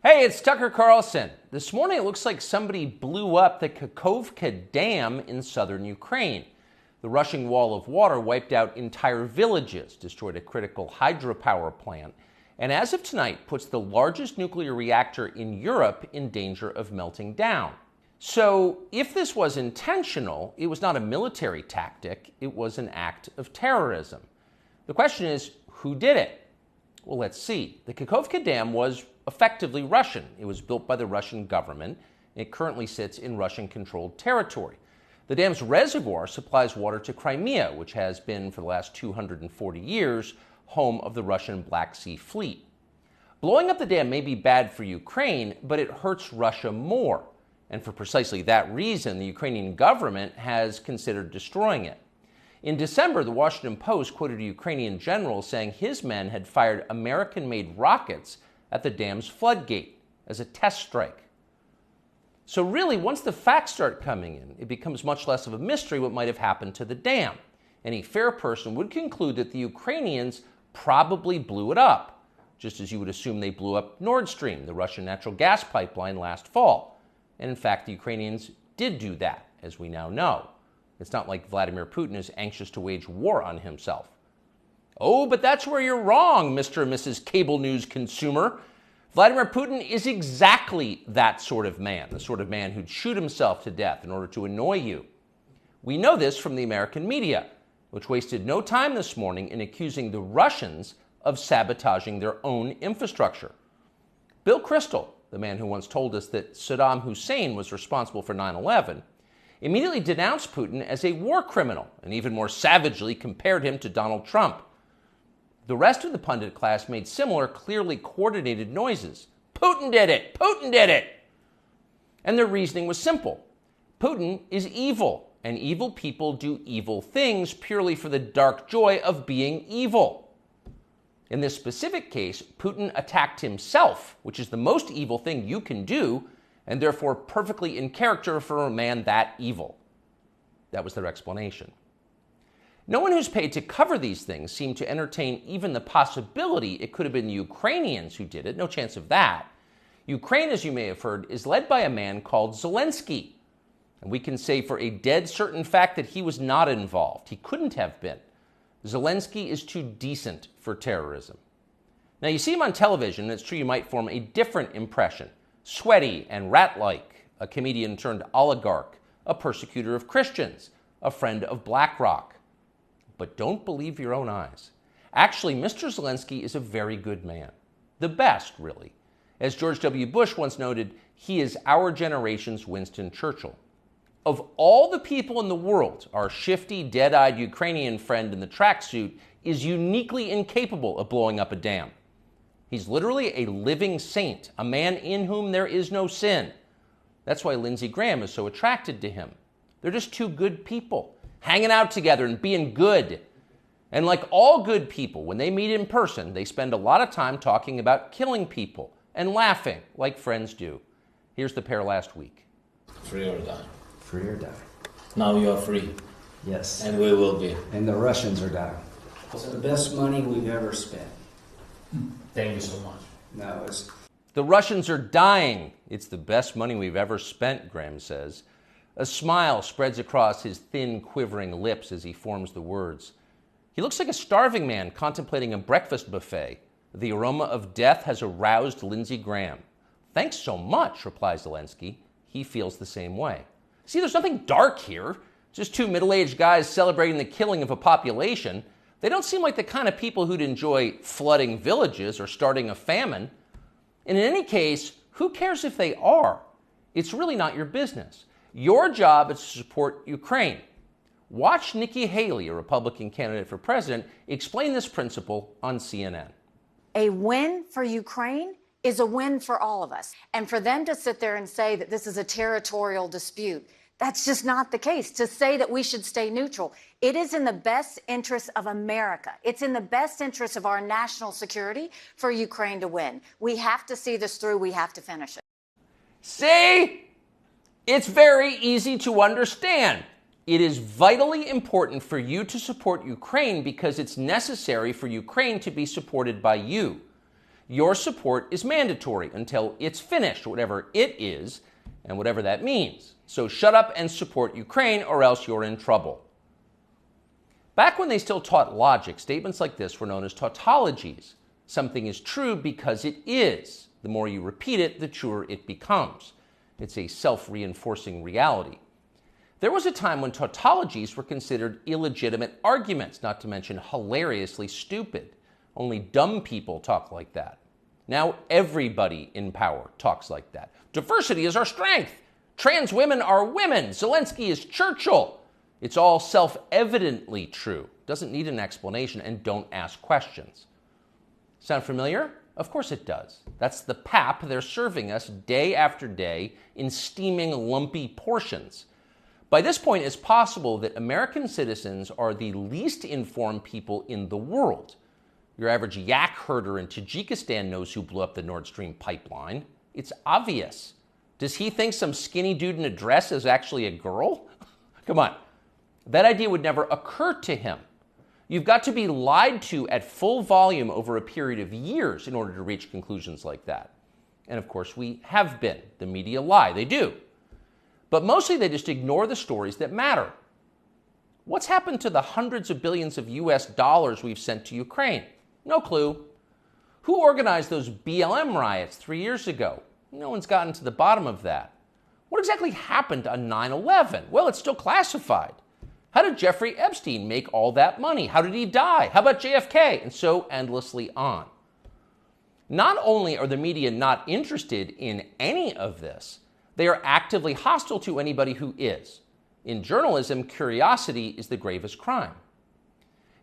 Hey, it's Tucker Carlson. This morning it looks like somebody blew up the Kakhovka Dam in southern Ukraine. The rushing wall of water wiped out entire villages, destroyed a critical hydropower plant, and as of tonight puts the largest nuclear reactor in Europe in danger of melting down. So if this was intentional, it was not a military tactic, it was an act of terrorism. The question is, who did it? Well, let's see. The Kakhovka Dam was effectively Russian. It was built by the Russian government. It currently sits in Russian-controlled territory. The dam's reservoir supplies water to Crimea, which has been, for the last 240 years, home of the Russian Black Sea Fleet. Blowing up the dam may be bad for Ukraine, but it hurts Russia more. And for precisely that reason, the Ukrainian government has considered destroying it. In December, the Washington Post quoted a Ukrainian general saying his men had fired American-made rockets at the dam's floodgate as a test strike. So really, once the facts start coming in, it becomes much less of a mystery what might have happened to the dam. Any fair person would conclude that the Ukrainians probably blew it up, just as you would assume they blew up Nord Stream, the Russian natural gas pipeline, last fall. And in fact, the Ukrainians did do that, as we now know. It's not like Vladimir Putin is anxious to wage war on himself. Oh, but that's where you're wrong, Mr. and Mrs. Cable News consumer. Vladimir Putin is exactly that sort of man, the sort of man who'd shoot himself to death in order to annoy you. We know this from the American media, which wasted no time this morning in accusing the Russians of sabotaging their own infrastructure. Bill Kristol, the man who once told us that Saddam Hussein was responsible for 9/11, immediately denounced Putin as a war criminal and even more savagely compared him to Donald Trump. The rest of the pundit class made similar, clearly coordinated noises. Putin did it! Putin did it! And their reasoning was simple. Putin is evil, and evil people do evil things purely for the dark joy of being evil. In this specific case, Putin attacked himself, which is the most evil thing you can do, and therefore perfectly in character for a man that evil. That was their explanation. No one who's paid to cover these things seemed to entertain even the possibility it could have been the Ukrainians who did it. No chance of that. Ukraine, as you may have heard, is led by a man called Zelensky. And we can say for a dead certain fact that he was not involved. He couldn't have been. Zelensky is too decent for terrorism. Now, you see him on television, and it's true you might form a different impression. Sweaty and rat-like, a comedian turned oligarch, a persecutor of Christians, a friend of BlackRock. But don't believe your own eyes. Actually, Mr. Zelensky is a very good man. The best, really. As George W. Bush once noted, he is our generation's Winston Churchill. Of all the people in the world, our shifty, dead-eyed Ukrainian friend in the tracksuit is uniquely incapable of blowing up a dam. He's literally a living saint, a man in whom there is no sin. That's why Lindsey Graham is so attracted to him. They're just two good people, hanging out together and being good. And like all good people, when they meet in person, they spend a lot of time talking about killing people and laughing like friends do. Here's the pair last week. Free or die. Free or die. Now you are free. Yes. And we will be. And the Russians are dying. It's the best money we've ever spent. Thank you so much. No, it's... The Russians are dying. It's the best money we've ever spent, Graham says. A smile spreads across his thin, quivering lips as he forms the words. He looks like a starving man contemplating a breakfast buffet. The aroma of death has aroused Lindsey Graham. Thanks so much, replies Zelensky. He feels the same way. See, there's nothing dark here. Just two middle-aged guys celebrating the killing of a population. They don't seem like the kind of people who'd enjoy flooding villages or starting a famine. And in any case, who cares if they are? It's really not your business. Your job is to support Ukraine. Watch Nikki Haley, a Republican candidate for president, explain this principle on CNN. A win for Ukraine is a win for all of us. And for them to sit there and say that this is a territorial dispute, that's just not the case. To say that we should stay neutral, it is in the best interest of America. It's in the best interest of our national security for Ukraine to win. We have to see this through. We have to finish it. See? It's very easy to understand. It is vitally important for you to support Ukraine because it's necessary for Ukraine to be supported by you. Your support is mandatory until it's finished, whatever it is, and whatever that means. So shut up and support Ukraine, or else you're in trouble. Back when they still taught logic, statements like this were known as tautologies. Something is true because it is. The more you repeat it, the truer it becomes. It's a self-reinforcing reality. There was a time when tautologies were considered illegitimate arguments, not to mention hilariously stupid. Only dumb people talk like that. Now everybody in power talks like that. Diversity is our strength. Trans women are women. Zelensky is Churchill. It's all self-evidently true. Doesn't need an explanation, and don't ask questions. Sound familiar? Of course it does. That's the pap they're serving us day after day in steaming, lumpy portions. By this point, it's possible that American citizens are the least informed people in the world. Your average yak herder in Tajikistan knows who blew up the Nord Stream pipeline. It's obvious. Does he think some skinny dude in a dress is actually a girl? Come on. That idea would never occur to him. You've got to be lied to at full volume over a period of years in order to reach conclusions like that. And of course, we have been. The media lie. They do. But mostly they just ignore the stories that matter. What's happened to the hundreds of billions of US dollars we've sent to Ukraine? No clue. Who organized those BLM riots 3 years ago? No one's gotten to the bottom of that. What exactly happened on 9/11? Well, it's still classified. How did Jeffrey Epstein make all that money? How did he die? How about JFK? And so endlessly on. Not only are the media not interested in any of this, they are actively hostile to anybody who is. In journalism, curiosity is the gravest crime.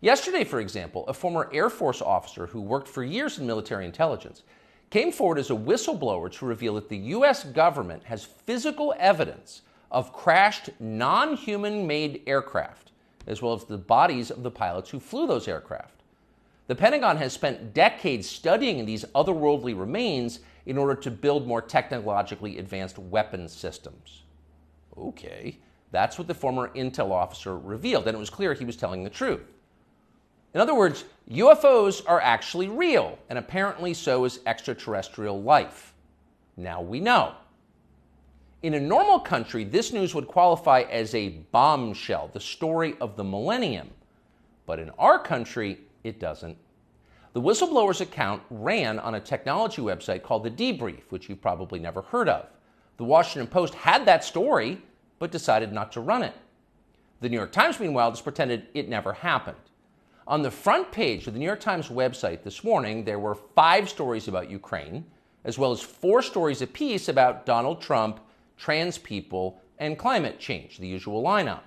Yesterday, for example, a former Air Force officer who worked for years in military intelligence came forward as a whistleblower to reveal that the U.S. government has physical evidence of crashed non-human-made aircraft, as well as the bodies of the pilots who flew those aircraft. The Pentagon has spent decades studying these otherworldly remains in order to build more technologically advanced weapons systems. Okay, that's what the former intel officer revealed, and it was clear he was telling the truth. In other words, UFOs are actually real, and apparently so is extraterrestrial life. Now we know. In a normal country, this news would qualify as a bombshell, the story of the millennium. But in our country, it doesn't. The whistleblower's account ran on a technology website called The Debrief, which you've probably never heard of. The Washington Post had that story, but decided not to run it. The New York Times, meanwhile, just pretended it never happened. On the front page of the New York Times website this morning, there were 5 stories about Ukraine, as well as 4 stories apiece about Donald Trump, trans people, and climate change, the usual lineup.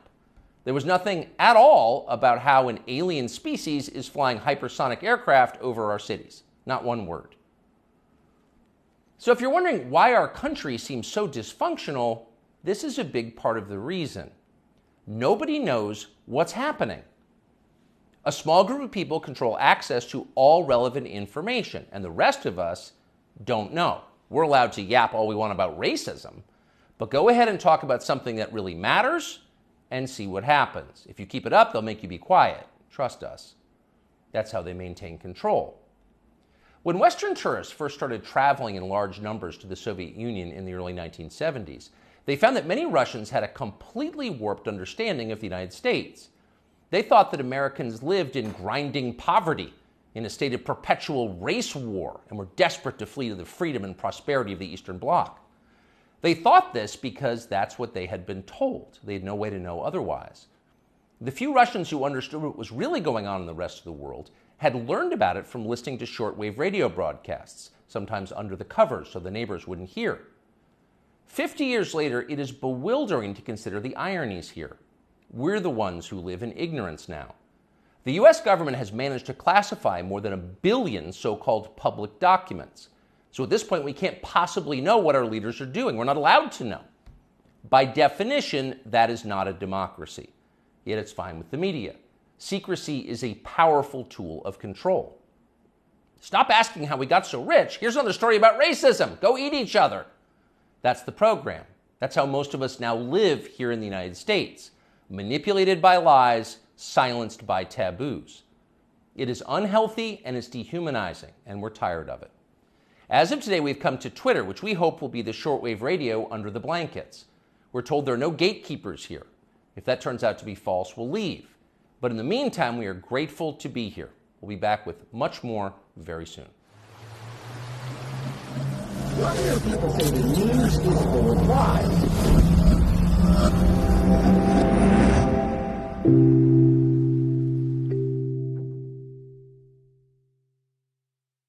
There was nothing at all about how an alien species is flying hypersonic aircraft over our cities. Not one word. So if you're wondering why our country seems so dysfunctional, this is a big part of the reason. Nobody knows what's happening. A small group of people control access to all relevant information, and the rest of us don't know. We're allowed to yap all we want about racism, but go ahead and talk about something that really matters and see what happens. If you keep it up, they'll make you be quiet. Trust us. That's how they maintain control. When Western tourists first started traveling in large numbers to the Soviet Union in the early 1970s, they found that many Russians had a completely warped understanding of the United States. They thought that Americans lived in grinding poverty, in a state of perpetual race war, and were desperate to flee to the freedom and prosperity of the Eastern Bloc. They thought this because that's what they had been told. They had no way to know otherwise. The few Russians who understood what was really going on in the rest of the world had learned about it from listening to shortwave radio broadcasts, sometimes under the covers so the neighbors wouldn't hear. 50 years later, it is bewildering to consider the ironies here. We're the ones who live in ignorance now. The U.S. government has managed to classify more than 1 billion so-called public documents. So at this point, we can't possibly know what our leaders are doing. We're not allowed to know. By definition, that is not a democracy. Yet it's fine with the media. Secrecy is a powerful tool of control. Stop asking how we got so rich. Here's another story about racism. Go eat each other. That's the program. That's how most of us now live here in the United States. Manipulated by lies, silenced by taboos. It is unhealthy and it's dehumanizing, and we're tired of it. As of today, we've come to Twitter, which we hope will be the shortwave radio under the blankets. We're told there are no gatekeepers here. If that turns out to be false, we'll leave. But in the meantime, we are grateful to be here. We'll be back with much more very soon. People say the news is the reply.